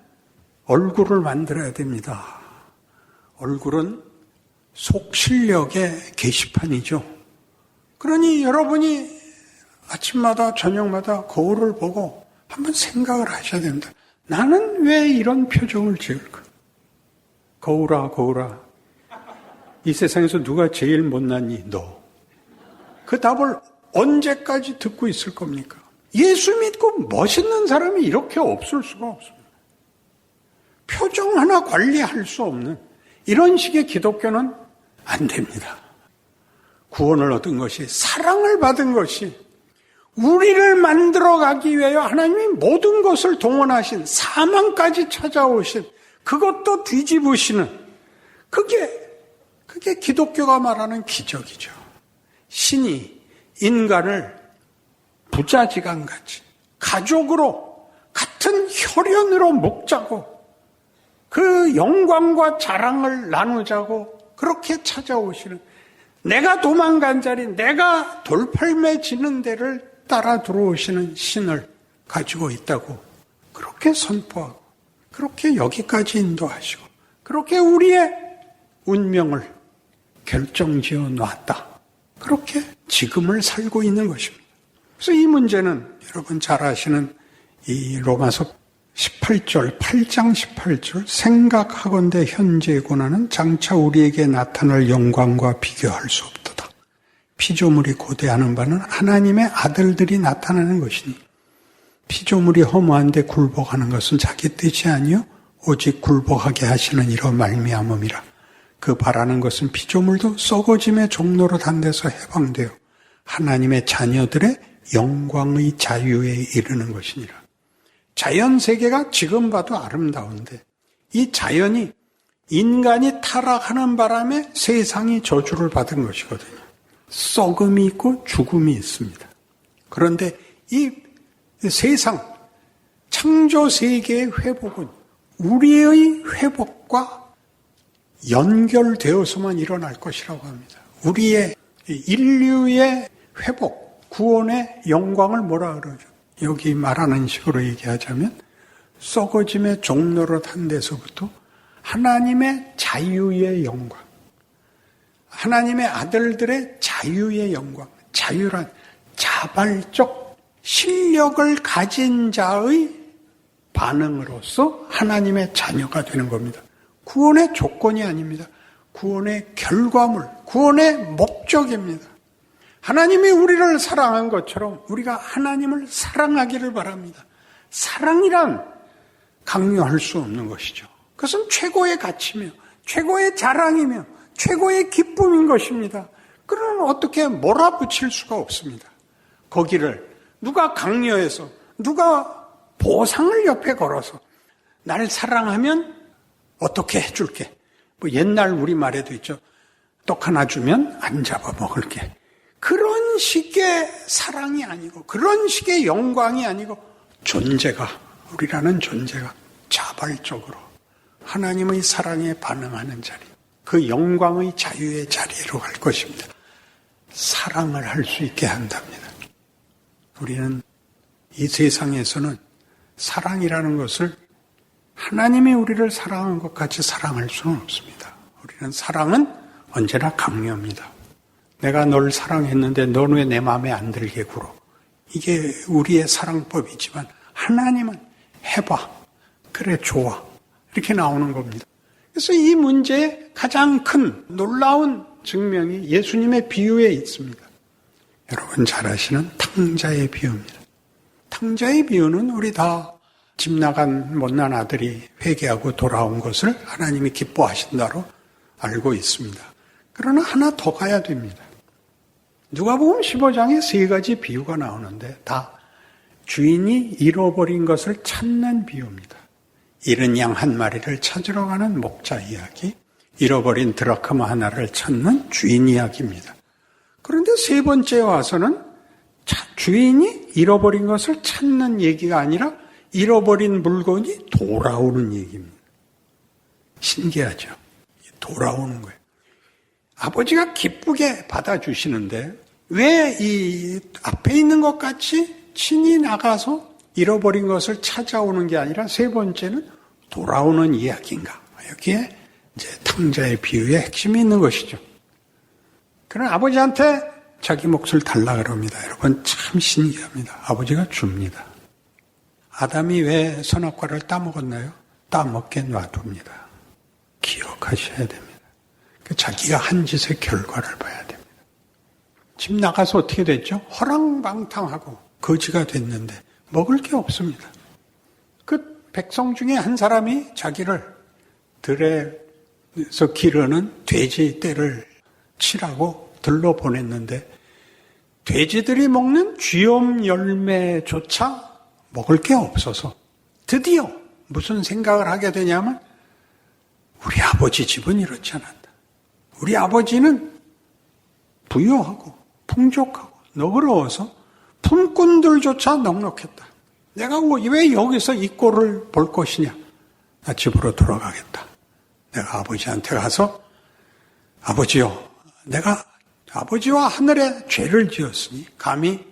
E: 얼굴을 만들어야 됩니다. 얼굴은 속실력의 게시판이죠. 그러니 여러분이 아침마다 저녁마다 거울을 보고 한번 생각을 하셔야 됩니다. 나는 왜 이런 표정을 지을까? 거울아, 이 세상에서 누가 제일 못났니? 너. 그 답을 언제까지 듣고 있을 겁니까? 예수 믿고 멋있는 사람이 이렇게 없을 수가 없습니다. 표정 하나 관리할 수 없는 이런 식의 기독교는 안 됩니다. 구원을 얻은 것이, 사랑을 받은 것이, 우리를 만들어가기 위하여 하나님이 모든 것을 동원하신, 사망까지 찾아오신, 그것도 뒤집으시는, 그게 그게 기독교가 말하는 기적이죠. 신이 인간을 부자지간같이 가족으로 같은 혈연으로 먹자고 그 영광과 자랑을 나누자고 그렇게 찾아오시는, 내가 도망간 자리, 내가 돌팔매 지는 데를 따라 들어오시는 신을 가지고 있다고 그렇게 선포하고 그렇게 여기까지 인도하시고 그렇게 우리의 운명을 결정지어 놨다. 그렇게 지금을 살고 있는 것입니다. 그래서 이 문제는 여러분 잘 아시는 이 로마서 18절, 8장 18절, 생각하건대 현재의 고난은 장차 우리에게 나타날 영광과 비교할 수 없도다. 피조물이 고대하는 바는 하나님의 아들들이 나타나는 것이니 피조물이 허무한데 굴복하는 것은 자기 뜻이 아니요 오직 굴복하게 하시는 이로 말미암음이라. 그 바라는 것은 피조물도 썩어짐의 종로로 단 데서 해방되어 하나님의 자녀들의 영광의 자유에 이르는 것이니라. 자연 세계가 지금 봐도 아름다운데 이 자연이 인간이 타락하는 바람에 세상이 저주를 받은 것이거든요. 썩음이 있고 죽음이 있습니다. 그런데 이 세상 창조 세계의 회복은 우리의 회복과 연결되어서만 일어날 것이라고 합니다. 우리의 인류의 회복, 구원의 영광을 뭐라 그러죠? 여기 말하는 식으로 얘기하자면 썩어짐의 종로로 탄 데서부터 하나님의 자유의 영광, 하나님의 아들들의 자유의 영광, 자유란 자발적 실력을 가진 자의 반응으로서 하나님의 자녀가 되는 겁니다. 구원의 조건이 아닙니다. 구원의 결과물, 구원의 목적입니다. 하나님이 우리를 사랑한 것처럼 우리가 하나님을 사랑하기를 바랍니다. 사랑이란 강요할 수 없는 것이죠. 그것은 최고의 가치며 최고의 자랑이며 최고의 기쁨인 것입니다. 그러면 어떻게 몰아붙일 수가 없습니다. 거기를 누가 강요해서 누가 보상을 옆에 걸어서 날 사랑하면 어떻게 해줄게. 뭐 옛날 우리말에도 있죠. 떡 하나 주면 안 잡아먹을게. 그런 식의 사랑이 아니고 그런 식의 영광이 아니고 존재가, 우리라는 존재가 자발적으로 하나님의 사랑에 반응하는 자리, 그 영광의 자유의 자리로 갈 것입니다. 사랑을 할 수 있게 한답니다. 우리는 이 세상에서는 사랑이라는 것을 하나님이 우리를 사랑한 것 같이 사랑할 수는 없습니다. 우리는 사랑은 언제나 강요입니다. 내가 널 사랑했는데 너는 왜 내 마음에 안 들게 굴어? 이게 우리의 사랑법이지만 하나님은 해봐. 그래 좋아. 이렇게 나오는 겁니다. 그래서 이 문제의 가장 큰 놀라운 증명이 예수님의 비유에 있습니다. 여러분 잘 아시는 탕자의 비유입니다. 탕자의 비유는 우리 다 집 나간 못난 아들이 회개하고 돌아온 것을 하나님이 기뻐하신다로 알고 있습니다. 그러나 하나 더 가야 됩니다. 누가복음 15장에 3가지 비유가 나오는데 다 주인이 잃어버린 것을 찾는 비유입니다. 잃은 양 한 마리를 찾으러 가는 목자 이야기, 잃어버린 드라크마 하나를 찾는 주인 이야기입니다. 그런데 3번째에 와서는 주인이 잃어버린 것을 찾는 얘기가 아니라 잃어버린 물건이 돌아오는 얘기입니다. 신기하죠? 돌아오는 거예요. 아버지가 기쁘게 받아주시는데 왜 이 앞에 있는 것 같이 친히 나가서 잃어버린 것을 찾아오는 게 아니라 3번째는 돌아오는 이야기인가? 여기에 이제 탕자의 비유의 핵심이 있는 것이죠. 그런 아버지한테 자기 몫을 달라 그럽니다. 여러분 참 신기합니다. 아버지가 줍니다. 아담이 왜 선악과를 따먹었나요? 따먹게 놔둡니다. 기억하셔야 됩니다. 자기가 한 짓의 결과를 봐야 됩니다. 집 나가서 어떻게 됐죠? 허랑방탕하고 거지가 됐는데 먹을 게 없습니다. 그 백성 중에 한 사람이 자기를 들에서 기르는 돼지 떼를 치라고 들러 보냈는데 돼지들이 먹는 쥐엄 열매조차 먹을 게 없어서 드디어 무슨 생각을 하게 되냐면 우리 아버지 집은 이렇지 않았다. 우리 아버지는 부유하고 풍족하고 너그러워서 품꾼들조차 넉넉했다. 내가 왜 여기서 이 꼴을 볼 것이냐. 나 집으로 돌아가겠다. 내가 아버지한테 가서 아버지요, 내가 아버지와 하늘에 죄를 지었으니 감히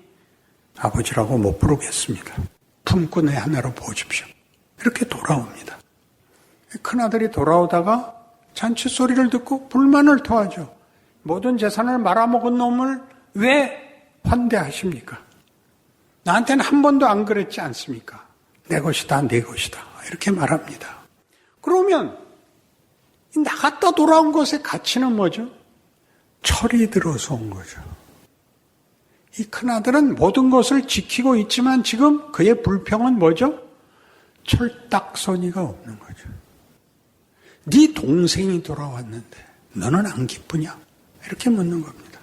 E: 아버지라고 못 부르겠습니다. 품꾼의 하나로 보십시오. 이렇게 돌아옵니다. 큰아들이 돌아오다가 잔치 소리를 듣고 불만을 토하죠. 모든 재산을 말아먹은 놈을 왜 환대하십니까? 나한테는 한 번도 안 그랬지 않습니까? 내 것이다, 내 것이다. 이렇게 말합니다. 그러면 나갔다 돌아온 것의 가치는 뭐죠? 철이 들어서 온 거죠. 이 큰아들은 모든 것을 지키고 있지만 지금 그의 불평은 뭐죠? 철딱서니가 없는 거죠. 네 동생이 돌아왔는데 너는 안 기쁘냐? 이렇게 묻는 겁니다.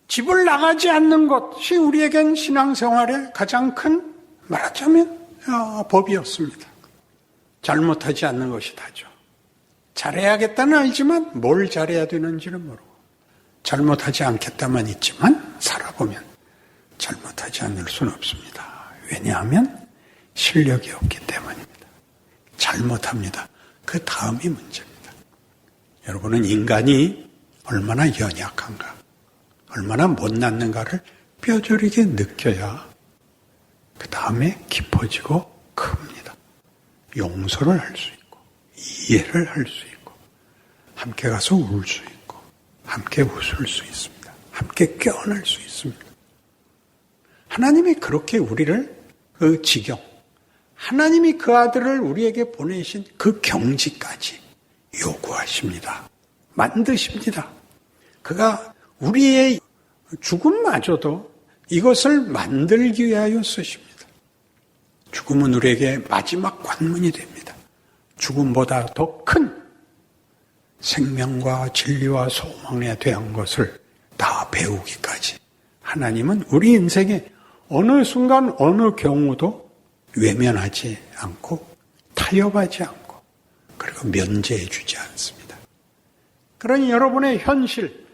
E: 집을 나가지 않는 것이 우리에겐 신앙생활의 가장 큰 말하자면 법이었습니다. 잘못하지 않는 것이 다죠. 잘해야겠다는 알지만 뭘 잘해야 되는지는 모르고 잘못하지 않겠다만 있지만 살아보면 잘못하지 않을 수는 없습니다. 왜냐하면 실력이 없기 때문입니다. 잘못합니다. 그 다음이 문제입니다. 여러분은 인간이 얼마나 연약한가, 얼마나 못났는가를 뼈저리게 느껴야 그 다음에 깊어지고 큽니다. 용서를 할 수 있고 이해를 할 수 있고 함께 가서 울 수 있고 함께 웃을 수 있습니다. 함께 껴안을 수 있습니다. 하나님이 그렇게 우리를 그 지경, 하나님이 그 아들을 우리에게 보내신 그 경지까지 요구하십니다. 만드십니다. 그가 우리의 죽음마저도 이것을 만들기 위하여 쓰십니다. 죽음은 우리에게 마지막 관문이 됩니다. 죽음보다 더 큰 생명과 진리와 소망에 대한 것을 다 배우기까지 하나님은 우리 인생에 어느 순간 어느 경우도 외면하지 않고 타협하지 않고 그리고 면제해 주지 않습니다. 그러니 여러분의 현실,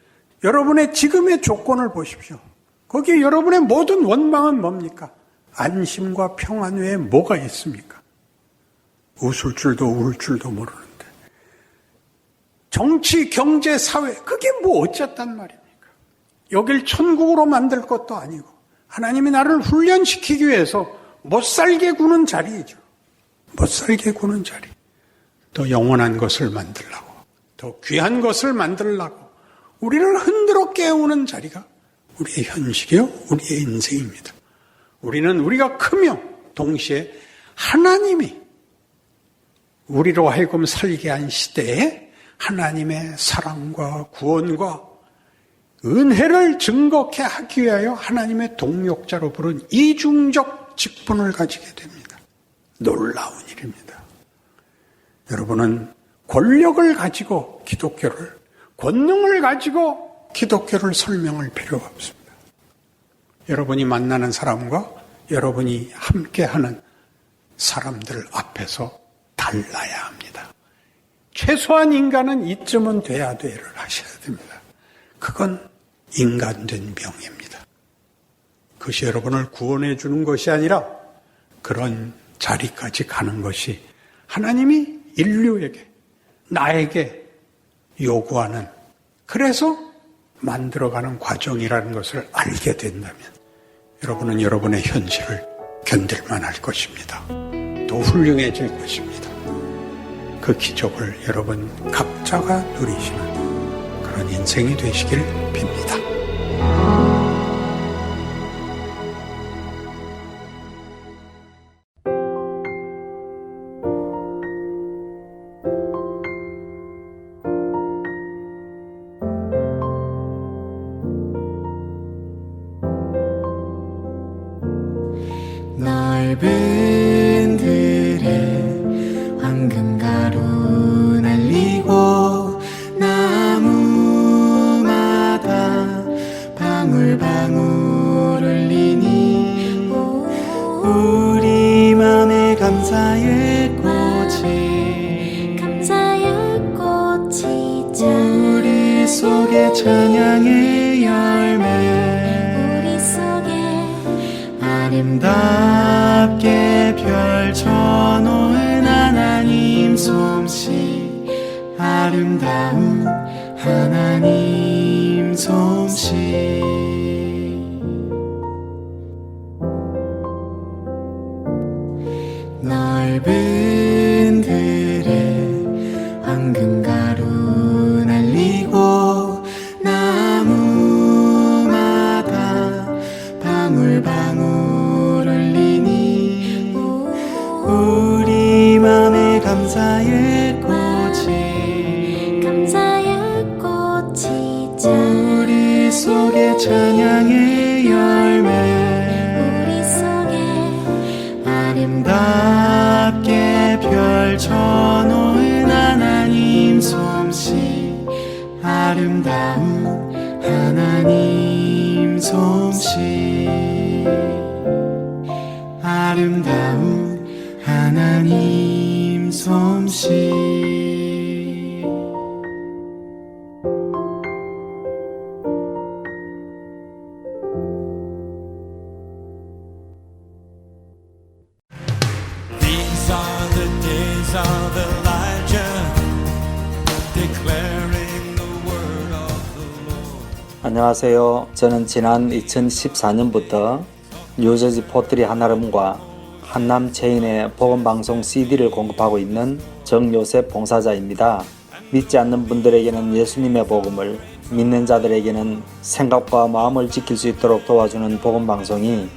E: 여러분의 지금의 조건을 보십시오. 거기에 여러분의 모든 원망은 뭡니까? 안심과 평안 외에 뭐가 있습니까? 웃을 줄도 울 줄도 모르는데 정치, 경제, 사회 그게 뭐 어쨌단 말입니까? 여길 천국으로 만들 것도 아니고 하나님이 나를 훈련시키기 위해서 못살게 구는 자리이죠. 못살게 구는 자리. 더 영원한 것을 만들려고, 더 귀한 것을 만들려고 우리를 흔들어 깨우는 자리가 우리의 현실이요, 우리의 인생입니다. 우리는 우리가 크며 동시에 하나님이 우리로 하여금 살게 한 시대에 하나님의 사랑과 구원과 은혜를 증거케 하기 위하여 하나님의 동역자로 부른 이중적 직분을 가지게 됩니다. 놀라운 일입니다. 여러분은 권력을 가지고 기독교를, 권능을 가지고 기독교를 설명할 필요가 없습니다. 여러분이 만나는 사람과 여러분이 함께하는 사람들 앞에서 달라야 합니다. 최소한 인간은 이쯤은 돼야 돼를 하셔야 됩니다. 그건 인간된 명예입니다. 그것이 여러분을 구원해 주는 것이 아니라 그런 자리까지 가는 것이 하나님이 인류에게, 나에게 요구하는, 그래서 만들어가는 과정이라는 것을 알게 된다면 여러분은 여러분의 현실을 견딜만 할 것입니다. 더 훌륭해질 것입니다. 그 기적을 여러분 각자가 누리시는 그런 인생이 되시길 빕니다.
F: 넓은 들에 황금가루 날리고 나무마다 방울방울 울리니 우리 맘에 감사의 꽃이
G: 감사의 꽃이
F: 속에 찬양의 열매
C: 우리 속에
F: 아름답게 펼쳐놓은 하나님 솜씨 아름다운 하나님 솜씨 넓은 들에 황금가루 날리고 나무마다 방울방울 흘리니 우리 맘에 감사의 꽃이 우리 속에 찬양의 열매
C: 우리 속에
F: 아름답게 펼쳐놓은 하나님 솜씨 아름다운 하나님 솜씨 아름다운 하나님 솜씨
D: These are the days of Elijah, declaring the word of the Lord.
G: 안녕하세요. 저는 지난 2014년부터 뉴저지 포트리 한아름과 한남 체인의 복음방송 CD를 공급하고 있는 정요셉 봉사자입니다. 믿지 않는 분들에게는 예수님의 복음을, 믿는 자들에게는 생각과 마음을 지킬 수 있도록 도와주는 복음방송이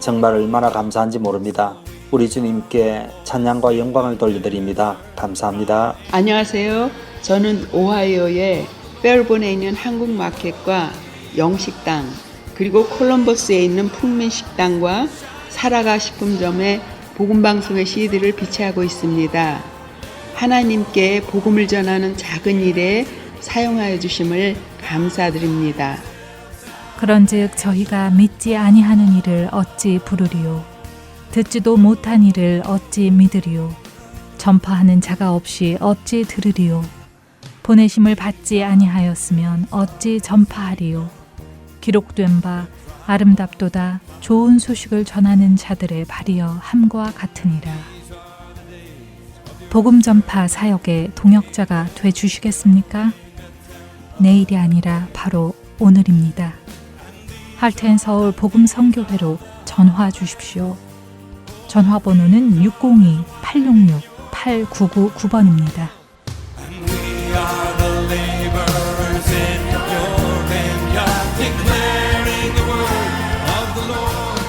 G: 정말 얼마나 감사한지 모릅니다. 우리 주님께 찬양과 영광을 돌려드립니다. 감사합니다.
H: 안녕하세요. 저는 오하이오의 펠본에 있는 한국마켓과 영식당 그리고 콜럼버스에 있는 풍민식당과 사라가 식품점에 복음방송의 CD를 비치하고 있습니다. 하나님께 복음을 전하는 작은 일에 사용하여 주심을 감사드립니다.
A: 그런즉 저희가 믿지 아니하는 일을 어찌 부르리요 듣지도 못한 일을 어찌 믿으리요 전파하는 자가 없이 어찌 들으리요 보내심을 받지 아니하였으면 어찌 전파하리요 기록된 바 아름답도다 좋은 소식을 전하는 자들의 발이여 함과 같으니라. 복음 전파 사역의 동역자가 돼 주시겠습니까? 내일이 아니라 바로 오늘입니다. 할텐서울 복음 선교회로 전화 주십시오. 전화번호는 602-866-8999번입니다.
D: We are the laborers in your vineyard, declaring the word of the Lord.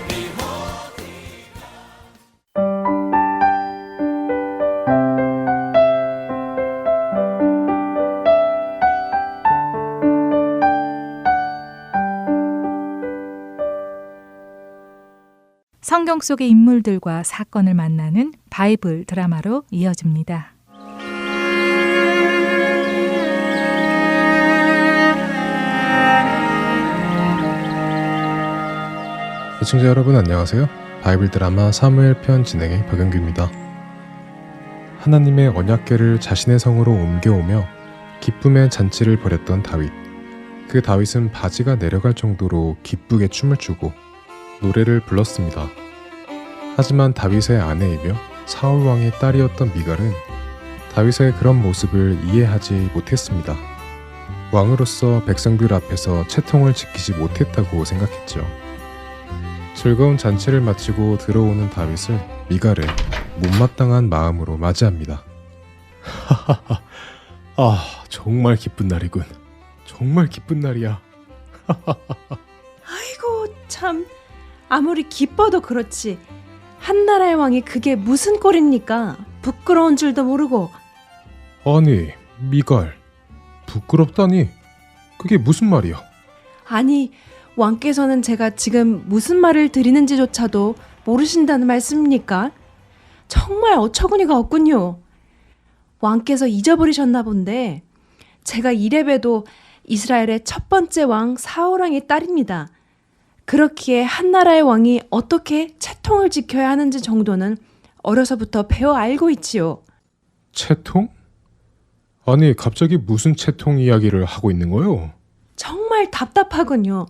D: Behold,
A: 성경 속의 인물들과 사건을 만나는 바이블 드라마로 이어집니다.
I: 시청자 여러분 안녕하세요. 바이블 드라마 사무엘 편 진행의 박영규입니다. 하나님의 언약궤를 자신의 성으로 옮겨오며 기쁨의 잔치를 벌였던 다윗. 그 다윗은 바지가 내려갈 정도로 기쁘게 춤을 추고 노래를 불렀습니다. 하지만 다윗의 아내이며 사울 왕의 딸이었던 미갈은 다윗의 그런 모습을 이해하지 못했습니다. 왕으로서 백성들 앞에서 채통을 지키지 못했다고 생각했죠. 즐거운 잔치를 마치고 들어오는 다윗을 미갈은 못마땅한 마음으로 맞이합니다. 하하하, 아 정말 기쁜 날이군. 정말 기쁜 날이야.
J: 아이고 참 아무리 기뻐도 그렇지 한나라의 왕이 그게 무슨 꼴입니까? 부끄러운 줄도 모르고.
I: 아니 미갈 부끄럽다니 그게 무슨 말이야?
J: 아니 왕께서는 제가 지금 무슨 말을 드리는지조차도 모르신다는 말씀입니까? 정말 어처구니가 없군요. 왕께서 잊어버리셨나 본데 제가 이레베도 이스라엘의 첫 번째 왕 사울왕의 딸입니다. 그렇기에 한나라의 왕이 어떻게 채통을 지켜야 하는지 정도는 어려서부터 배워 알고 있지요.
I: 채통? 아니, 갑자기 무슨 채통 이야기를 하고 있는 거요?
J: 정말 답답하군요.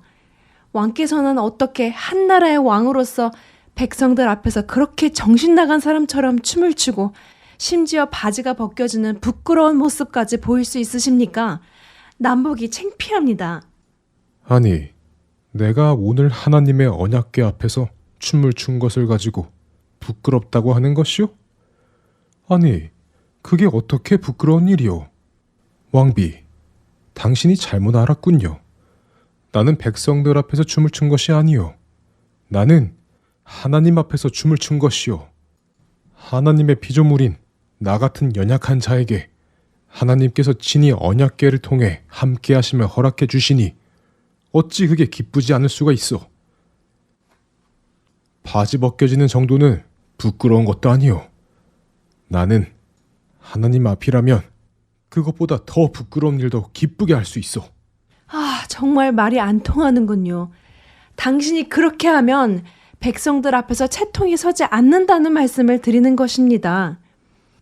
J: 왕께서는 어떻게 한 나라의 왕으로서 백성들 앞에서 그렇게 정신 나간 사람처럼 춤을 추고 심지어 바지가 벗겨지는 부끄러운 모습까지 보일 수 있으십니까? 남보기 창피합니다.
I: 아니, 내가 오늘 하나님의 언약궤 앞에서 춤을 춘 것을 가지고 부끄럽다고 하는 것이요? 아니, 그게 어떻게 부끄러운 일이요? 왕비, 당신이 잘못 알았군요. 나는 백성들 앞에서 춤을 춘 것이 아니요. 나는 하나님 앞에서 춤을 춘 것이요. 하나님의 피조물인 나 같은 연약한 자에게 하나님께서 친히 언약궤를 통해 함께 하심을 허락해 주시니 어찌 그게 기쁘지 않을 수가 있어. 바지 벗겨지는 정도는 부끄러운 것도 아니요. 나는 하나님 앞이라면 그것보다 더 부끄러운 일도 기쁘게 할 수 있어.
J: 아, 정말 말이 안 통하는군요. 당신이 그렇게 하면 백성들 앞에서 채통이 서지 않는다는 말씀을 드리는 것입니다.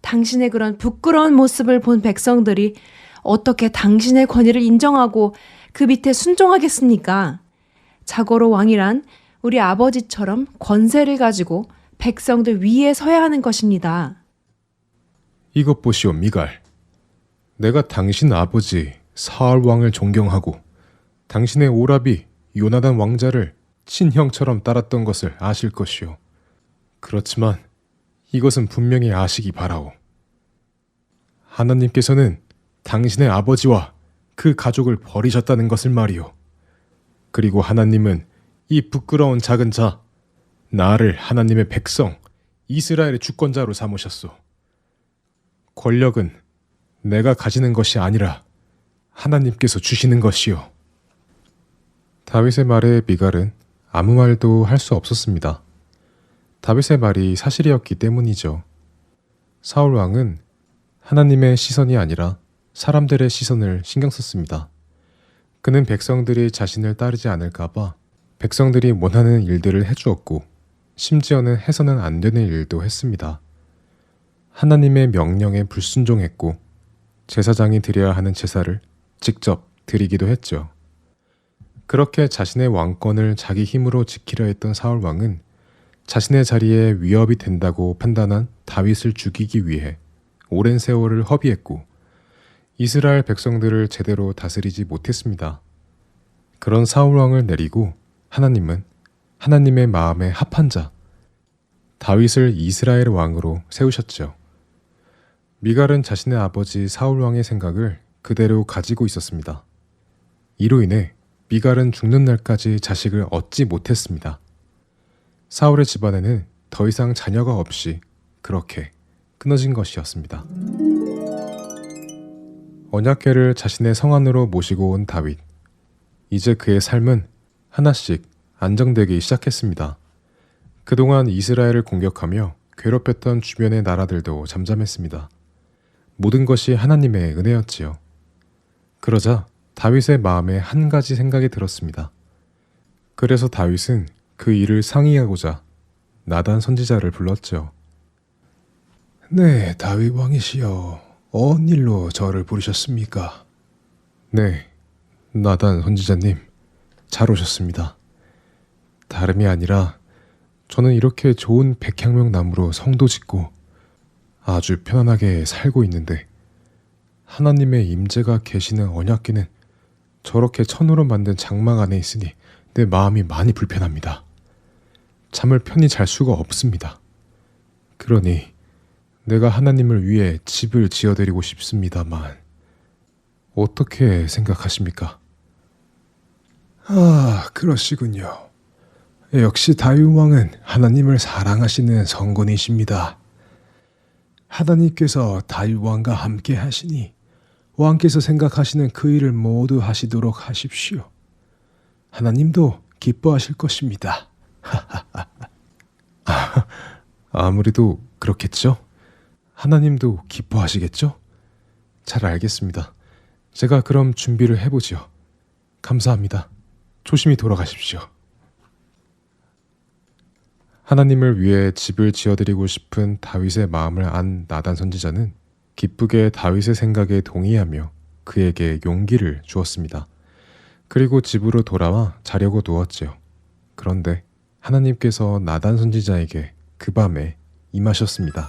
J: 당신의 그런 부끄러운 모습을 본 백성들이 어떻게 당신의 권위를 인정하고 그 밑에 순종하겠습니까? 자고로 왕이란 우리 아버지처럼 권세를 가지고 백성들 위에 서야 하는 것입니다.
I: 이것 보시오, 미갈. 내가 당신 아버지 사울 왕을 존경하고 당신의 오라비 요나단 왕자를 친형처럼 따랐던 것을 아실 것이오. 그렇지만 이것은 분명히 아시기 바라오. 하나님께서는 당신의 아버지와 그 가족을 버리셨다는 것을 말이오. 그리고 하나님은 이 부끄러운 작은 자, 나를 하나님의 백성, 이스라엘의 주권자로 삼으셨소. 권력은 내가 가지는 것이 아니라 하나님께서 주시는 것이요. 다윗의 말에 미갈은 아무 말도 할 수 없었습니다. 다윗의 말이 사실이었기 때문이죠. 사울 왕은 하나님의 시선이 아니라 사람들의 시선을 신경 썼습니다. 그는 백성들이 자신을 따르지 않을까봐 백성들이 원하는 일들을 해주었고 심지어는 해서는 안 되는 일도 했습니다. 하나님의 명령에 불순종했고 제사장이 드려야 하는 제사를 직접 드리기도 했죠. 그렇게 자신의 왕권을 자기 힘으로 지키려 했던 사울 왕은 자신의 자리에 위협이 된다고 판단한 다윗을 죽이기 위해 오랜 세월을 허비했고 이스라엘 백성들을 제대로 다스리지 못했습니다. 그런 사울 왕을 내리고 하나님은 하나님의 마음에 합한 자 다윗을 이스라엘 왕으로 세우셨죠. 미갈은 자신의 아버지 사울 왕의 생각을 그대로 가지고 있었습니다. 이로 인해 미갈은 죽는 날까지 자식을 얻지 못했습니다. 사울의 집안에는 더 이상 자녀가 없이 그렇게 끊어진 것이었습니다. 언약궤를 자신의 성 안으로 모시고 온 다윗. 이제 그의 삶은 하나씩 안정되기 시작했습니다. 그동안 이스라엘을 공격하며 괴롭혔던 주변의 나라들도 잠잠했습니다. 모든 것이 하나님의 은혜였지요. 그러자 다윗의 마음에 한 가지 생각이 들었습니다. 그래서 다윗은 그 일을 상의하고자 나단 선지자를 불렀죠.
K: 네, 다윗 왕이시여, 어떤 일로 저를 부르셨습니까?
I: 네, 나단 선지자님, 잘 오셨습니다. 다름이 아니라 저는 이렇게 좋은 백향명 나무로 성도 짓고 아주 편안하게 살고 있는데 하나님의 임재가 계시는 언약궤는 저렇게 천으로 만든 장막 안에 있으니 내 마음이 많이 불편합니다. 잠을 편히 잘 수가 없습니다. 그러니 내가 하나님을 위해 집을 지어드리고 싶습니다만 어떻게 생각하십니까?
K: 아, 그러시군요. 역시 다윗 왕은 하나님을 사랑하시는 성군이십니다. 하나님께서 다윗 왕과 함께 하시니 왕께서 생각하시는 그 일을 모두 하시도록 하십시오. 하나님도 기뻐하실 것입니다.
I: 아무래도 그렇겠죠? 하나님도 기뻐하시겠죠? 잘 알겠습니다. 제가 그럼 준비를 해보지요. 감사합니다. 조심히 돌아가십시오. 하나님을 위해 집을 지어드리고 싶은 다윗의 마음을 안 나단 선지자는 기쁘게 다윗의 생각에 동의하며 그에게 용기를 주었습니다. 그리고 집으로 돌아와 자려고 누웠지요. 그런데 하나님께서 나단 선지자에게 그 밤에 임하셨습니다.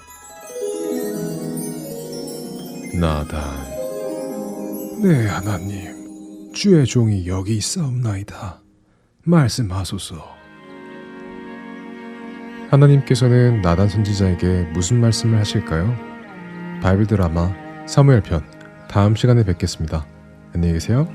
K: 나단, 네 하나님, 주의 종이 여기 있사옵나이다. 말씀하소서.
I: 하나님께서는 나단 선지자에게 무슨 말씀을 하실까요? 바이블 드라마 사무엘 편 다음 시간에 뵙겠습니다. 안녕히 계세요.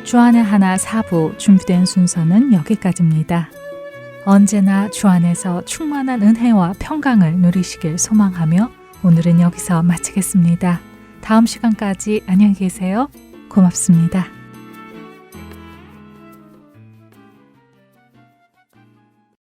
A: 주안의 하나 4부 준비된 순서는 여기까지입니다. 언제나 주 안에서 충만한 은혜와 평강을 누리시길 소망하며 오늘은 여기서 마치겠습니다. 다음 시간까지 안녕히 계세요. 고맙습니다.